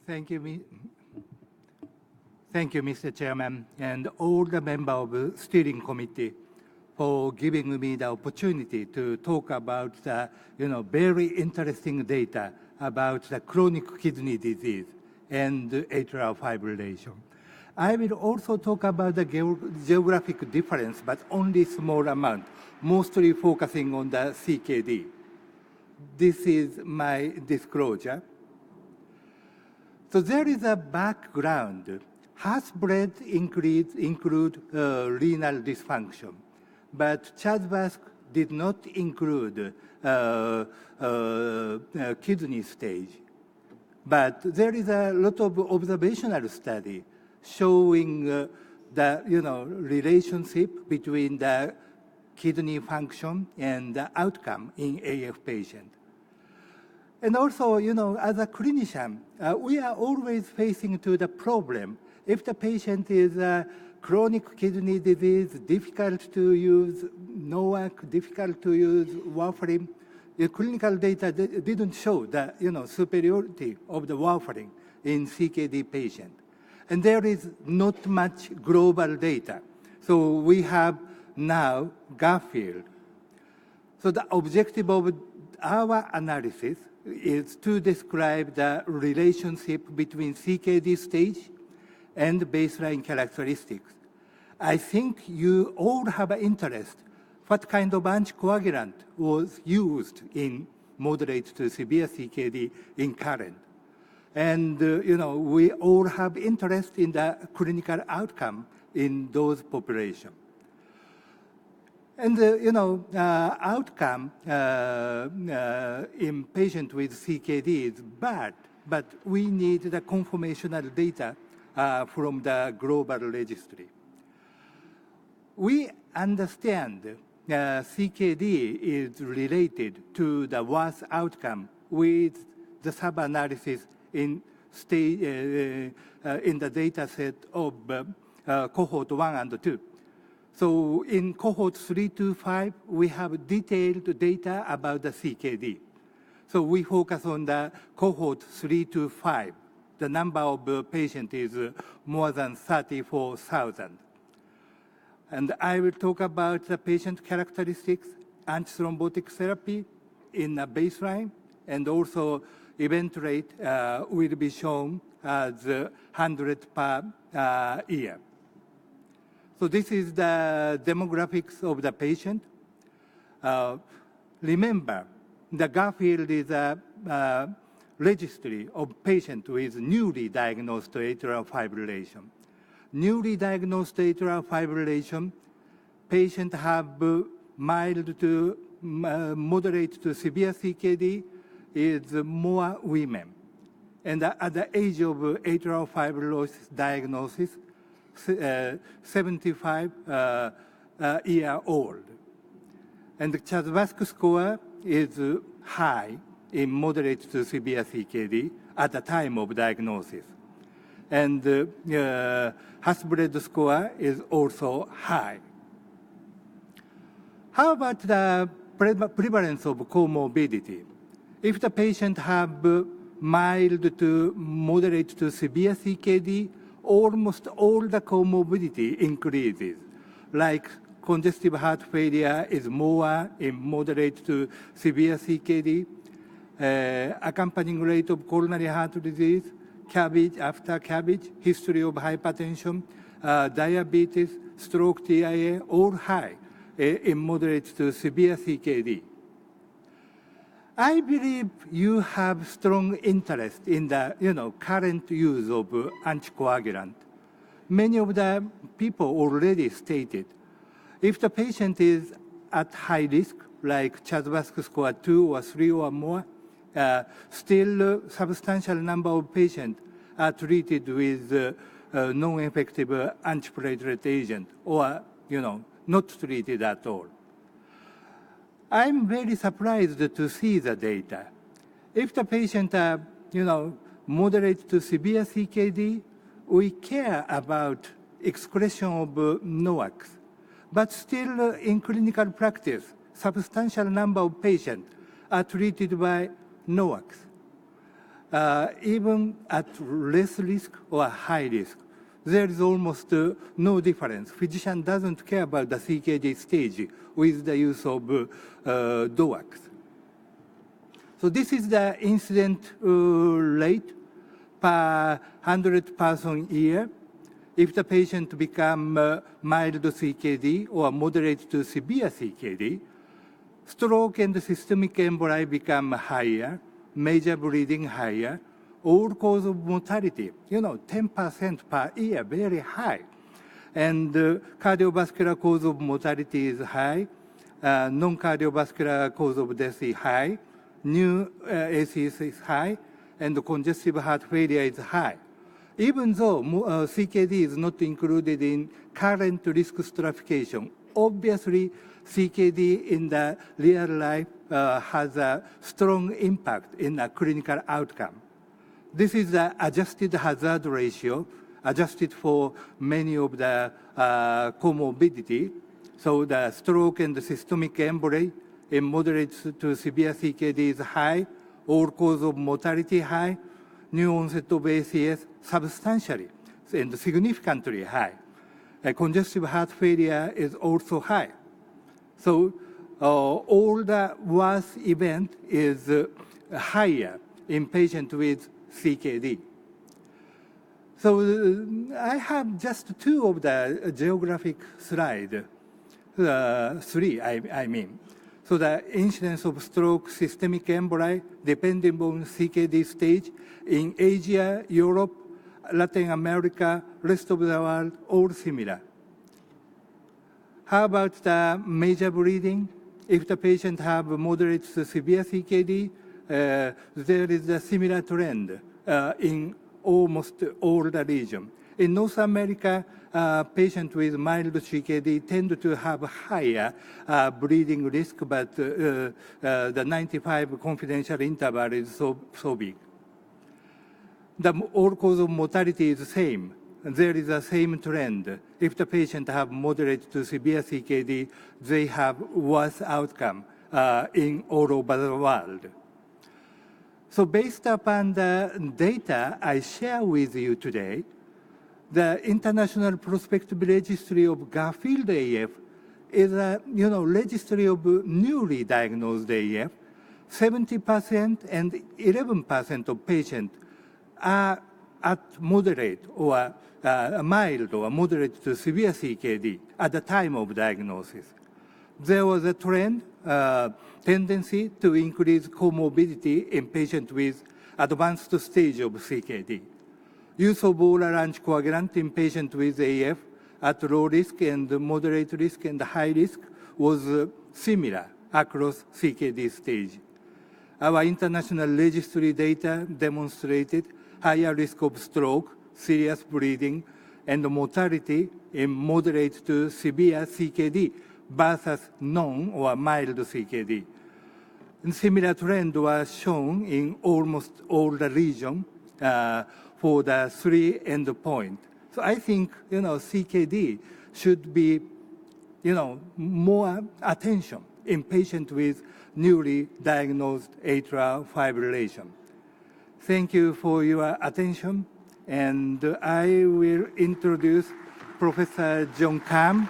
Thank you, Mr. Chairman, and all the members of the steering committee for giving me the opportunity to talk about the very interesting data about the chronic kidney disease and atrial fibrillation. I will also talk about the geographic difference, but only small amount, mostly focusing on the CKD. This is my disclosure. So there is a background. Has-bred include renal dysfunction, but Chas-Basque did not include kidney stage. But there is a lot of observational study showing the relationship between the kidney function and the outcome in AF patient. And also, as a clinician, we are always facing to the problem. If the patient is chronic kidney disease, difficult to use NOAC, difficult to use warfarin, the clinical data didn't show the superiority of the warfarin in CKD patient. And there is not much global data. So we have now Garfield. So the objective of our analysis is to describe the relationship between CKD stage and baseline characteristics. I think you all have an interest what kind of anticoagulant was used in moderate to severe CKD in current. And we all have interest in the clinical outcome in those populations. And outcome in patient with CKD is bad, but we need the confirmational data from the global registry. We understand CKD is related to the worst outcome with the sub-analysis in the data set of cohort 1 and 2. So in cohort 3 to 5, we have detailed data about the CKD. So we focus on the cohort 3 to 5. The number of patients is more than 34,000. And I will talk about the patient characteristics, antithrombotic therapy in a baseline, and also event rate will be shown as 100 per year. So this is the demographics of the patient. Remember, the Garfield is a registry of patients with newly diagnosed atrial fibrillation. Newly diagnosed atrial fibrillation, patients have mild to moderate to severe CKD is more women. And at the age of atrial fibrosis diagnosis, 75 year old. And the Chas-Basque score is high in moderate to severe CKD at the time of diagnosis. And Has-bred score is also high. How about the prevalence of comorbidity? If the patient have mild to moderate to severe CKD, almost all the comorbidity increases, like congestive heart failure is more in moderate to severe CKD, accompanying rate of coronary heart disease, CABG after CABG, history of hypertension, diabetes, stroke, TIA, all high in moderate to severe CKD. I believe you have strong interest in the current use of anticoagulant. Many of the people already stated, if the patient is at high risk, like Chas-Basque score 2 or 3 or more, still substantial number of patients are treated with non-effective antiplatelet agent or not treated at all. I'm very surprised to see the data. If the patient are, moderate to severe CKD, we care about excretion of NOACs. But still, in clinical practice, substantial number of patients are treated by NOACs. even at less risk or high risk, there is almost no difference. Physician doesn't care about the CKD stage with the use of DOACs. So this is the incident rate per 100 person year. If the patient become mild CKD or moderate to severe CKD, stroke and systemic emboli become higher, major bleeding higher, all cause of mortality, 10% per year, very high. And cardiovascular cause of mortality is high, non-cardiovascular cause of death is high, new ACS is high, and congestive heart failure is high. Even though CKD is not included in current risk stratification, obviously CKD in the real life has a strong impact in a clinical outcome. This is the adjusted hazard ratio, adjusted for many of the comorbidity. So the stroke and the systemic emboli in moderate to severe CKD is high, all cause of mortality high, new onset of ACS substantially and significantly high. Congestive heart failure is also high. So all the worst event is higher in patient with CKD. So I have just two of the geographic slide, three I mean. So the incidence of stroke, systemic emboli, depending on CKD stage in Asia, Europe, Latin America, rest of the world, all similar. How about the major bleeding? If the patient have moderate to severe CKD, there is a similar trend in almost all the region. In North America, patients with mild CKD tend to have higher bleeding risk, but the 95 confidential interval is so big. The all cause of mortality is the same. There is a same trend. If the patient have moderate to severe CKD, they have worse outcome in all over the world. So based upon the data I share with you today, the International Prospective Registry of Garfield AF is a registry of newly diagnosed AF. 70% and 11% of patients are at moderate or mild or moderate to severe CKD at the time of diagnosis. There was a trend, tendency to increase comorbidity in patients with advanced stage of CKD. Use of oral anticoagulant in patients with AF at low risk and moderate risk and high risk was similar across CKD stage. Our international registry data demonstrated higher risk of stroke, serious bleeding, and mortality in moderate to severe CKD versus non or mild CKD. And similar trend was shown in almost all the region for the three endpoints. So I think, CKD should be, more attention in patients with newly diagnosed atrial fibrillation. Thank you for your attention, and I will introduce Professor John Kam.